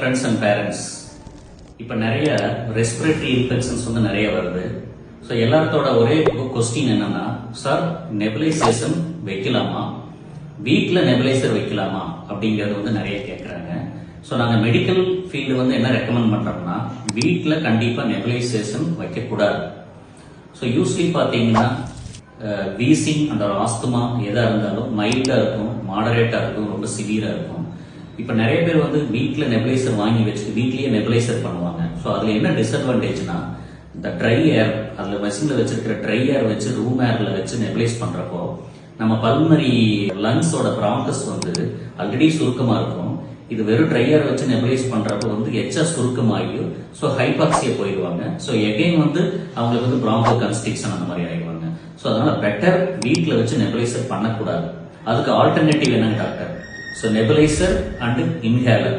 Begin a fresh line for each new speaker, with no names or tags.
Friends and parents, இப்போ நிறைய respiratory infections வந்து நிறைய வருது. ஸோ எல்லாத்தோட ஒரே கொஸ்டின் என்னன்னா, சார் நெபுலைசேஷன் வைக்கலாமா, வீட்டில் நெபுலைசர் வைக்கலாமா அப்படிங்கிறது வந்து நிறைய கேட்குறாங்க. ஸோ நாங்கள் மெடிக்கல் ஃபீல்டு வந்து என்ன ரெக்கமெண்ட் பண்ணுறோம்னா, வீட்டில் கண்டிப்பாக நெபுலைசேஷன் வைக்கக்கூடாது. ஸோ யூஸ்வலி பார்த்தீங்கன்னா வீசிங் அண்ட் ஆஸ்துமா எதாக இருந்தாலும் மைல்டாக இருக்கும், மாடரேட்டாக இருக்கும், ரொம்ப சிவியராக இருக்கும். இப்போ நிறைய பேர் வந்து வீட்டில் நெபுலைசர் வாங்கி வச்சு வீட்லேயே நெபுலைசர் பண்ணுவாங்க. ஸோ அதில் என்ன டிஸ்அட்வான்டேஜ்னா, இந்த ட்ரை ஏர், அதில் மெஷினில் வச்சிருக்கிற ட்ரை ஏர் வச்சு ரூம் ஏரில் வச்சு நெபுலைஸ் பண்ணுறப்போ நம்ம பல்மரி லங்ஸோட ப்ராங்கஸ் வந்து ஆல்ரெடி சுருக்கமாக இருக்கும். இது வெறும் ட்ரை ஏர் வச்சு நெபுலைஸ் பண்ணுறப்போ வந்து எச்சா சுருக்கமாகியும் ஸோ ஹைபாக்சியா போயிடுவாங்க. ஸோ எகைன் வந்து அவங்களுக்கு வந்து ப்ராங்கோ கன்ஸ்ட்ரிக்ஷன் அந்த மாதிரி ஆகிடுவாங்க. ஸோ அதனால பெட்டர் வீட்டில் வச்சு நெபுலைசர் பண்ணக்கூடாது. அதுக்கு ஆல்டர்னேட்டிவ் என்னங்க doctor? So nebuliser and inhaler.